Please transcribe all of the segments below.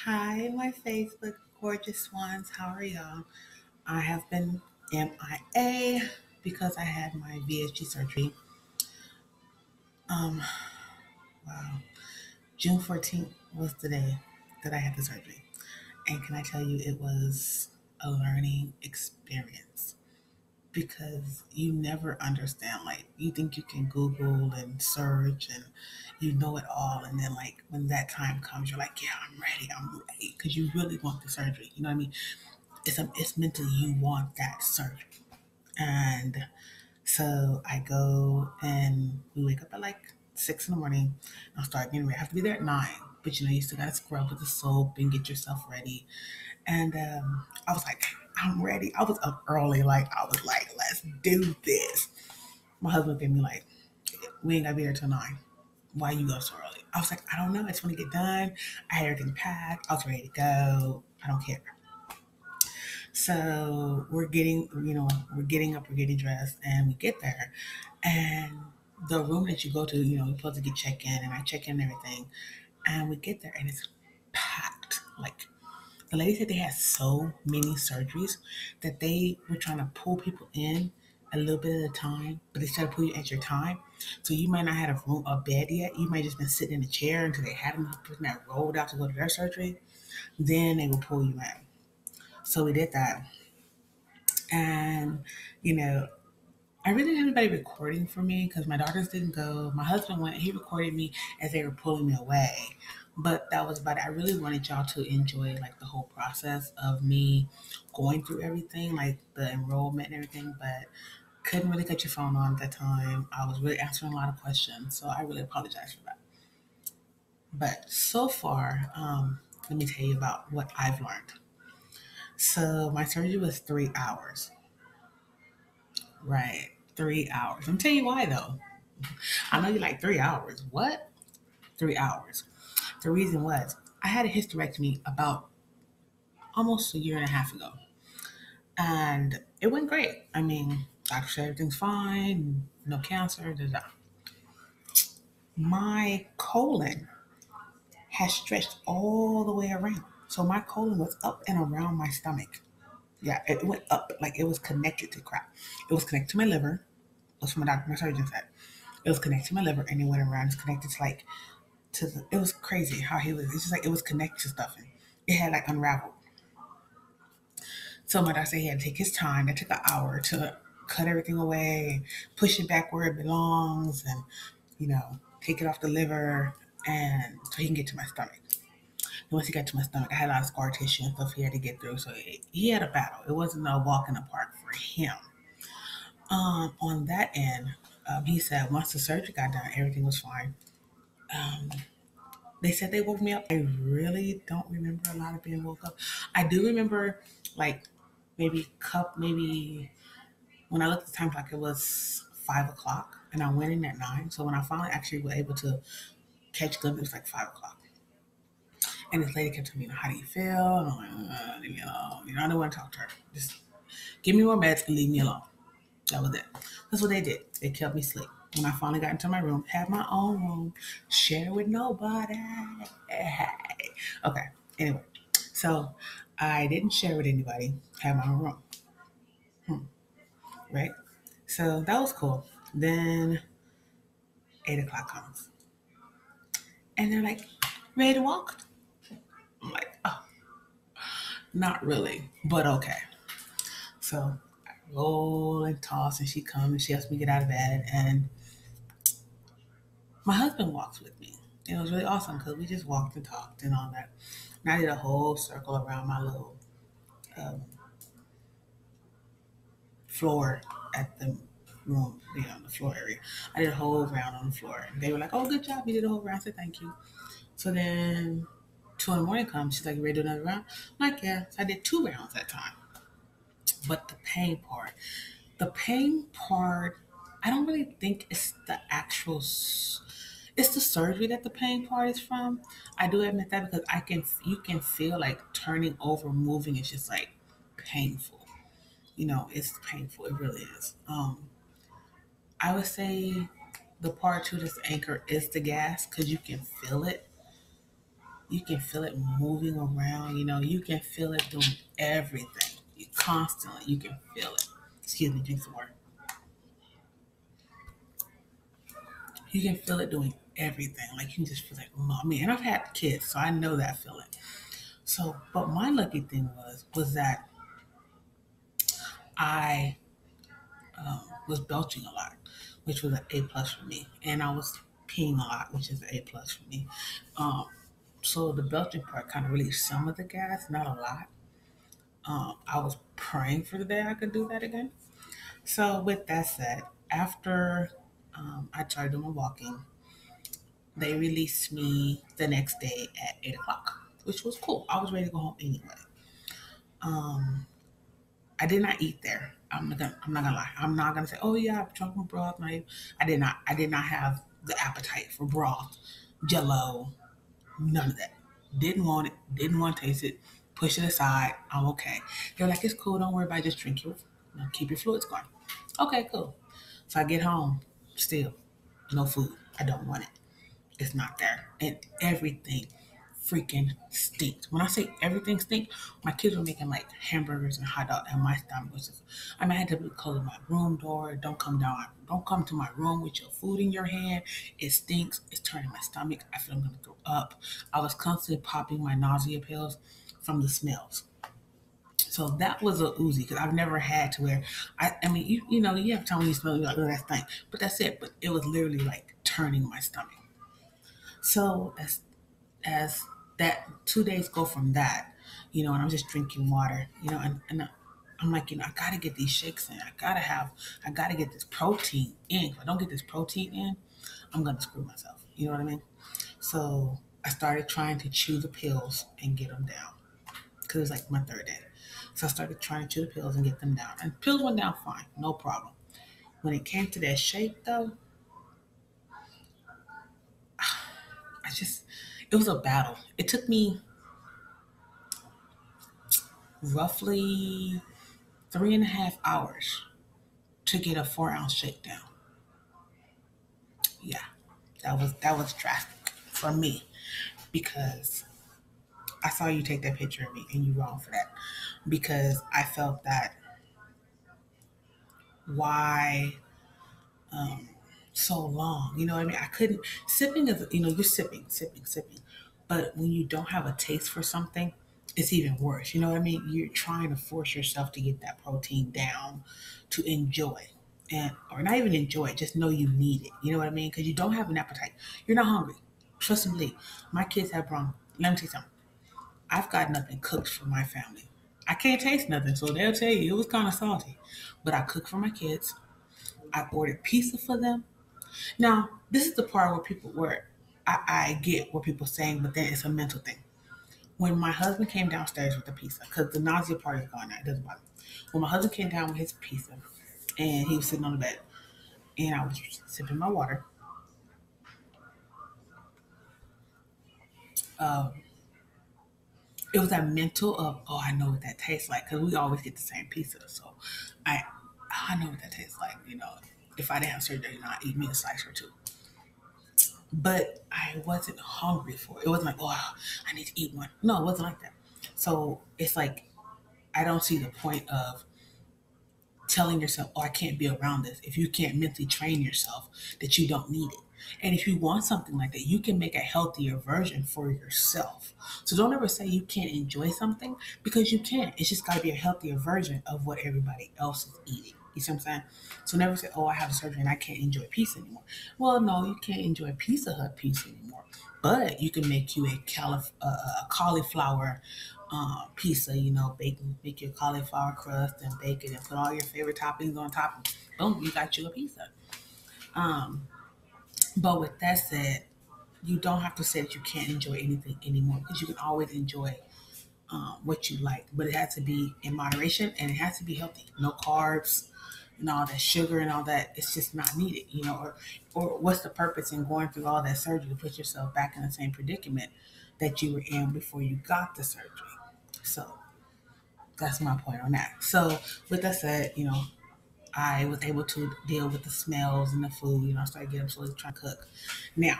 Hi, my Facebook gorgeous ones. How are y'all? I have been MIA because I had my VSG surgery. Um, wow. June 14th was the day that I had the surgery. And can I tell you, it was a learning experience because you never understand. Like, you think you can Google and search and you know it all. And then, like, when that time comes, you're like, yeah, I'm ready. Because you really want the surgery. You know what I mean? It's mentally you want that surgery. And so I go and we wake up at like 6 in the morning. I'll start getting ready. I have to be there at 9, but you still gotta scrub with the soap and get yourself ready. And I was like, I'm ready. I was up early, I was like, let's do this. My husband gave me like, we ain't gotta be there till 9. Why you go so early? I was like, I don't know. I just want to get done. I had everything packed. I was ready to go. I don't care. So we're getting up, we're getting dressed, and we get there. And the room that you go to, you're supposed to get check in, and I check in and everything. And we get there, and it's packed. Like, the lady said they had so many surgeries that they were trying to pull people in a little bit at a time, but they started pulling you at your time. So you might not have a bed yet. You might just been sitting in a chair until they had them person that rolled out to go to their surgery. Then they will pull you in. So we did that. And, you know, I really didn't have anybody recording for me because my daughters didn't go. My husband went, he recorded me as they were pulling me away. But that was about it. I really wanted y'all to enjoy like the whole process of me going through everything, like the enrollment and everything, but couldn't really get your phone on at that time. I was really answering a lot of questions, so I really apologize for that. But so far, let me tell you about what I've learned. So my surgery was 3 hours. Right. 3 hours. I'm tell you why though. I know you're like 3 hours. What? 3 hours. The reason was I had a hysterectomy about almost a year and a half ago. And it went great. I mean, doctor said everything's fine, no cancer, da da. My colon has stretched all the way around. So my colon was up and around my stomach. Yeah, it went up like it was connected to crap. It was connected to my liver. That's what my surgeon said. It was connected to my liver and it went around. It's connected to it was crazy how he was. It's just like it was connected to stuff and it had like unraveled. So my doctor said he had to take his time. It took an hour to cut everything away, push it back where it belongs, and take it off the liver, and so he can get to my stomach. And once he got to my stomach, I had a lot of scar tissue and stuff he had to get through. So he had a battle. It wasn't a walk in the park for him. On that end, he said once the surgery got done, everything was fine. Um, they said they woke me up. I really don't remember a lot of being woke up. I do remember like maybe when I looked at the time clock, it was 5 o'clock, and I went in at 9. So when I finally actually was able to catch them, it was like 5 o'clock. And this lady kept telling me, "How do you feel?" And I'm like, "Leave me alone." I don't want to talk to her. Just give me more meds and leave me alone. That was it. That's what they did. They kept me asleep. When I finally got into my room, had my own room, share with nobody. Okay. Anyway, so I didn't share with anybody. Had my own room. Right. So that was cool. Then 8 o'clock comes, and they're like, "Ready to walk?" I'm like, "Oh, not really, but okay." So I roll and toss, and she comes and she helps me get out of bed, and my husband walks with me. It was really awesome because we just walked and talked and all that. And I did a whole circle around my little um, floor at the room, the floor area. I did a whole round on the floor. And they were like, "Oh, good job. You did a whole round." I said, "Thank you." So then 2 in the morning comes. She's like, "You ready to do another round?" I'm like, "Yeah." So I did 2 rounds that time. But the pain part, I don't really think it's the actual it's the surgery that the pain part is from. I do admit that because you can feel like turning over, moving. It's just like painful. It's painful. It really is. I would say the part to this anchor is the gas because you can feel it. You can feel it moving around. You can feel it doing everything. Constantly, you can feel it. Excuse me, drink some water. You can feel it doing everything. Like you can just feel like, mommy. And I've had kids, so I know that feeling. So, but my lucky thing was that I was belching a lot, which was an A plus for me, and I was peeing a lot, which is an A plus for me. Um, so the belching part kind of released some of the gas, not a lot. I was praying for the day I could do that again. So with that said, after I started doing my walking, they released me the next day at 8 o'clock, which was cool. I was ready to go home anyway. Um, I did not eat there. I'm not gonna lie. I'm not gonna say, oh yeah, I've drunk my broth. I did not. I did not have the appetite for broth, Jello, none of that. Didn't want it. Didn't want to taste it. Push it aside. I'm okay. They're like, it's cool. Don't worry about it. Just drink your, keep your fluids going. Okay, cool. So I get home, still no food. I don't want it. It's not there. And everything freaking stinks. When I say everything stinks, my kids were making like hamburgers and hot dogs, and my stomach was just, I had to close my room door. Don't come down. Don't come to my room with your food in your hand. It stinks. It's turning my stomach. I feel I'm going to throw up. I was constantly popping my nausea pills from the smells. So that was a Uzi because I've never had to where I mean you have time when you smell you're like, oh, that's thing, but that's it. But it was literally like turning my stomach. So as that 2 days go from that, and I'm just drinking water, and I'm like, I gotta get these shakes in. I gotta get this protein in. If I don't get this protein in, I'm gonna screw myself. You know what I mean? So I started trying to chew the pills and get them down because it was like my third day. So I started trying to chew the pills and get them down, and pills went down fine, no problem. When it came to that shake though, I just it was a battle. It took me roughly 3.5 hours to get a 4 ounce shakedown. Yeah, that was drastic for me because I saw you take that picture of me and you wrong for that because I felt that why so long. You know what I mean? I couldn't sipping is you're sipping, but when you don't have a taste for something, it's even worse. You know what I mean? You're trying to force yourself to get that protein down to enjoy. And or not even enjoy it, just know you need it. You know what I mean? Because you don't have an appetite. You're not hungry. Trust and believe. My kids have bronch. Let me tell you something. I've got nothing cooked for my family. I can't taste nothing, so they'll tell you it was kind of salty. But I cook for my kids. I ordered pizza for them. Now, this is the part where I get what people are saying, but then it's a mental thing. When my husband came downstairs with the pizza, because the nausea part is gone now, it doesn't bother me. When my husband came down with his pizza, and he was sitting on the bed, and I was sipping my water, um, it was that mental of, oh, I know what that tastes like, because we always get the same pizza, so I I know what that tastes like. If I didn't have surgery, I'd eat me a slice or two. But I wasn't hungry for it. It wasn't like, oh, I need to eat one. No, it wasn't like that. So it's like I don't see the point of telling yourself, oh, I can't be around this if you can't mentally train yourself that you don't need it. And if you want something like that, you can make a healthier version for yourself. So don't ever say you can't enjoy something because you can. It's just got to be a healthier version of what everybody else is eating. You see what I'm saying? So never say, oh, I have a surgery and I can't enjoy pizza anymore. Well, no, you can't enjoy Pizza Hut pizza anymore. But you can make you a cauliflower pizza, make your cauliflower crust and bake it and put all your favorite toppings on top. Boom, you got you a pizza. Um, but with that said, you don't have to say that you can't enjoy anything anymore because you can always enjoy what you like. But it has to be in moderation and it has to be healthy. No carbs and all that sugar and all that. It's just not needed, or what's the purpose in going through all that surgery to put yourself back in the same predicament that you were in before you got the surgery? So that's my point on that. So with that said, I was able to deal with the smells and the food. I started getting slowly trying to cook. Now,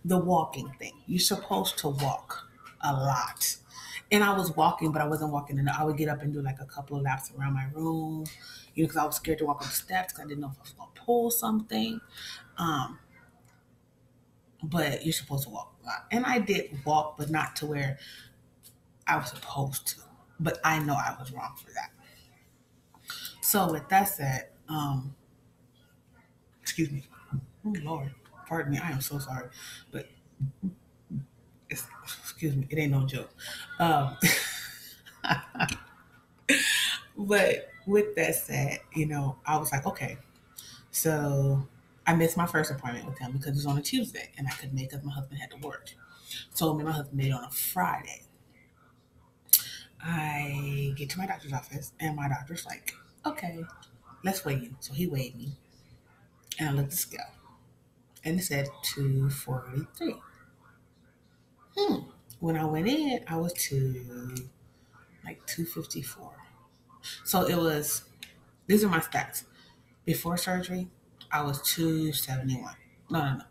the walking thing. You're supposed to walk a lot. And I was walking, but I wasn't walking enough. I would get up and do like a couple of laps around my room, because I was scared to walk up the steps because I didn't know if I was going to pull something. Um, but you're supposed to walk a lot. And I did walk, but not to where I was supposed to. But I know I was wrong for that. So with that said, excuse me. Oh Lord, pardon me. I am so sorry, but excuse me. It ain't no joke. Um, but with that said, I was like, okay. So I missed my first appointment with him because it was on a Tuesday, and I couldn't make it because my husband had to work. So me and my husband made it on a Friday. I get to my doctor's office, and my doctor's like, okay, let's weigh you. So he weighed me, and I looked at the scale, and it said 243. When I went in, I was like 254. So it was, these are my stats. Before surgery, I was 271. No, no, no.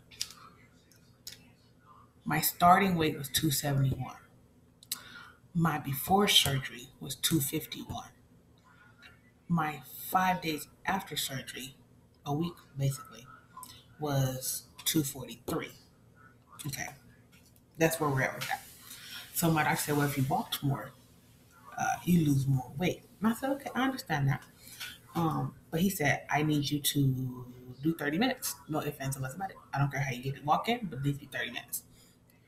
My starting weight was 271. My before surgery was 251. My 5 days after surgery, a week basically, was 243. Okay, that's where we're at with that. So my doctor said, well, if you walked more, you lose more weight. And I said, okay, I understand that. But he said, I need you to do 30 minutes. No ifs, ands, or buts about it. I don't care how you get it walk in, but please do 30 minutes.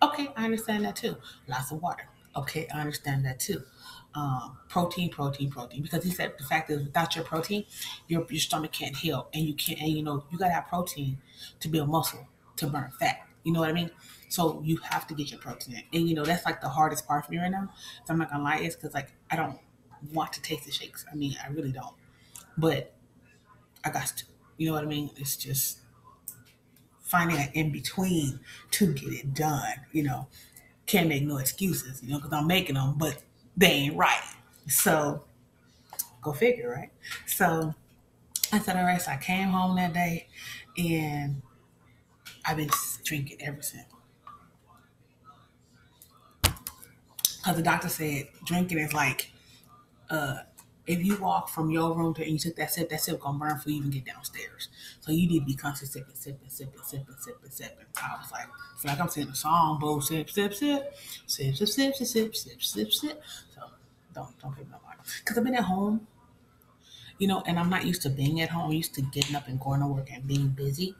Okay, I understand that too. Lots of water. Okay, I understand that too. Protein, protein, protein. Because he said the fact is, without your protein, your stomach can't heal, and you can't. And you gotta have protein to build muscle, to burn fat. You know what I mean? So you have to get your protein in, and that's like the hardest part for me right now. So I'm not gonna lie, is because like I don't want to take the shakes. I mean, I really don't, but I got to. You know what I mean? It's just finding an in between to get it done. Can't make no excuses, because I'm making them, but they ain't right. So go figure, right? So I said, all right. So I came home that day, and I've been drinking ever since. Because the doctor said drinking is like, uh, if you walk from your room to and you took that sip gonna burn before you even get downstairs. So you need to be constantly sipping, sipping, sipping, sipping, sipping, sipping. I was like, I feel like I'm singing a song, boo, sip, sip, sip, sip, sip, sip, sip, sip, sip, sip, sip. So don't give me no mind. Because I've been at home, and I'm not used to being at home. I'm used to getting up and going to work and being busy.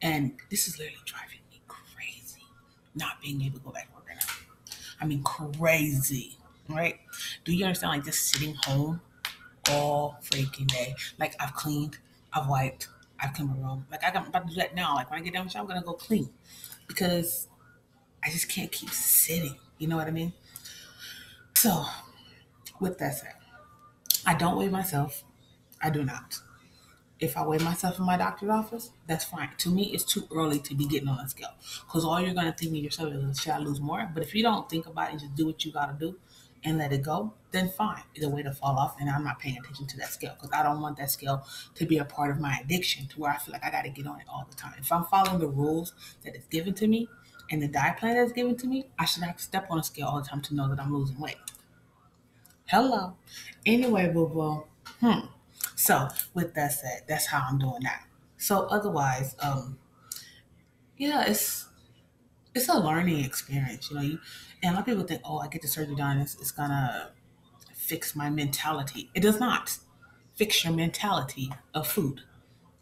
And this is literally driving me crazy, not being able to go back to work right now. I mean, crazy, right? Do you understand? Like just sitting home all freaking day. Like I've cleaned, I've wiped, I've cleaned my room. Like I'm about to do that now. Like when I get done with you, I'm gonna go clean because I just can't keep sitting. You know what I mean? So with that said, I don't weigh myself. I do not. If I weigh myself in my doctor's office, that's fine. To me, it's too early to be getting on a scale because all you're gonna think of yourself is, should I lose more? But if you don't think about it and just do what you gotta do and let it go, then fine. It's a way to fall off, and I'm not paying attention to that scale because I don't want that scale to be a part of my addiction to where I feel like I gotta get on it all the time. If I'm following the rules that is given to me and the diet plan that's given to me, I should not step on a scale all the time to know that I'm losing weight. Hello. Anyway, boo boo. So with that said, that's how I'm doing that. So otherwise, yeah, it's a learning experience, and a lot of people think, oh, I get the surgery done, it's gonna fix my mentality. It does not fix your mentality of food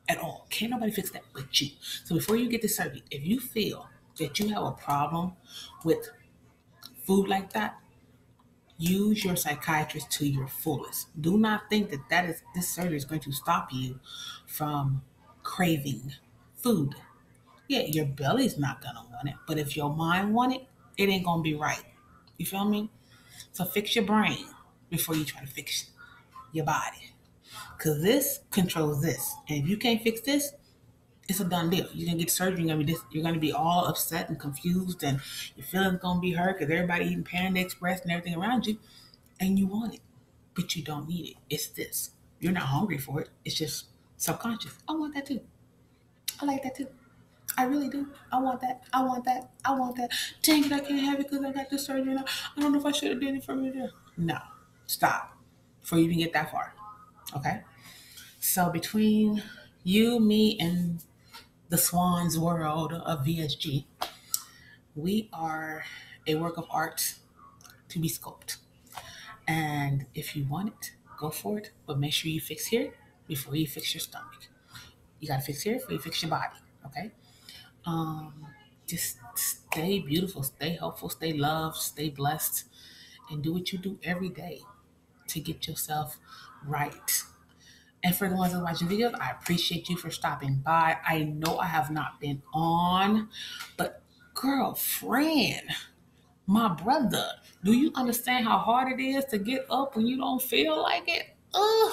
at all. Can't nobody fix that but you. So before you get the surgery, if you feel that you have a problem with food like that, use your psychiatrist to your fullest. Do not think that this surgery is going to stop you from craving food. Yeah, your belly's not gonna want it, but if your mind want it, it ain't gonna be right. You feel me? So fix your brain before you try to fix your body, cause this controls this, and if you can't fix this, it's a done deal. You're gonna get surgery. You're gonna be all upset and confused, and your feelings gonna be hurt because everybody eating Panda Express and everything around you, and you want it, but you don't need it. It's this. You're not hungry for it. It's just subconscious. I want that too. I like that too. I really do. I want that. I want that. I want that. Dang it, I can't have it because I got this surgery now. I don't know if I should have did it from you. No. Stop. Before you even get that far. Okay? So between you, me, and the Swan's world of VSG, we are a work of art to be scoped. And if you want it, go for it. But make sure you fix here before you fix your stomach. You gotta fix here before you fix your body. Okay? Um, just stay beautiful, stay helpful, stay loved, stay blessed, and do what you do every day to get yourself right. And for the ones that are watching videos, I appreciate you for stopping by. I know I have not been on, but girlfriend, my brother, do you understand how hard it is to get up when you don't feel like it? Ugh.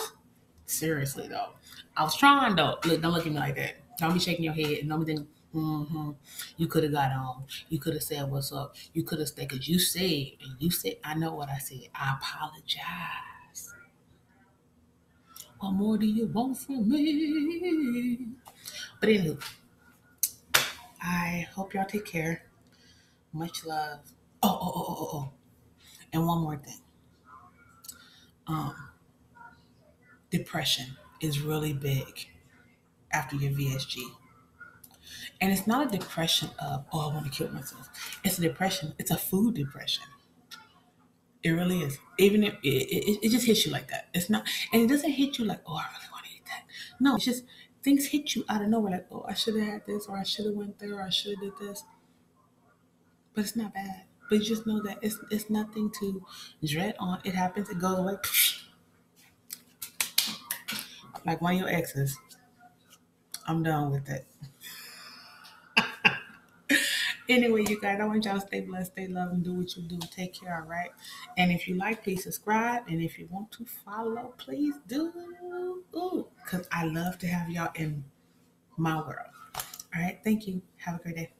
Seriously though, I was trying though. Look, don't look at me like that. Don't be shaking your head and don't be thinking, you could have got on. You could have said what's up. You could have stayed because you said, I know what I said. I apologize. What more do you want from me? But anywho, I hope y'all take care. Much love. Oh. And one more thing. Um, Depression is really big after your VSG. And it's not a depression of, oh, I want to kill myself. It's a depression. It's a food depression. It really is. Even if it just hits you like that. It's not, and it doesn't hit you like, oh, I really want to eat that. No, it's just things hit you out of nowhere like, oh, I should have had this, or I should have went there, or I should have did this. But it's not bad. But you just know that it's nothing to dread on. It happens. It goes away. Like one of your exes. I'm done with it. Anyway, you guys, I want y'all to stay blessed, stay loved, and do what you do. Take care, all right? And if you like, please subscribe. And if you want to follow, please do. Ooh, because I love to have y'all in my world. All right, thank you. Have a great day.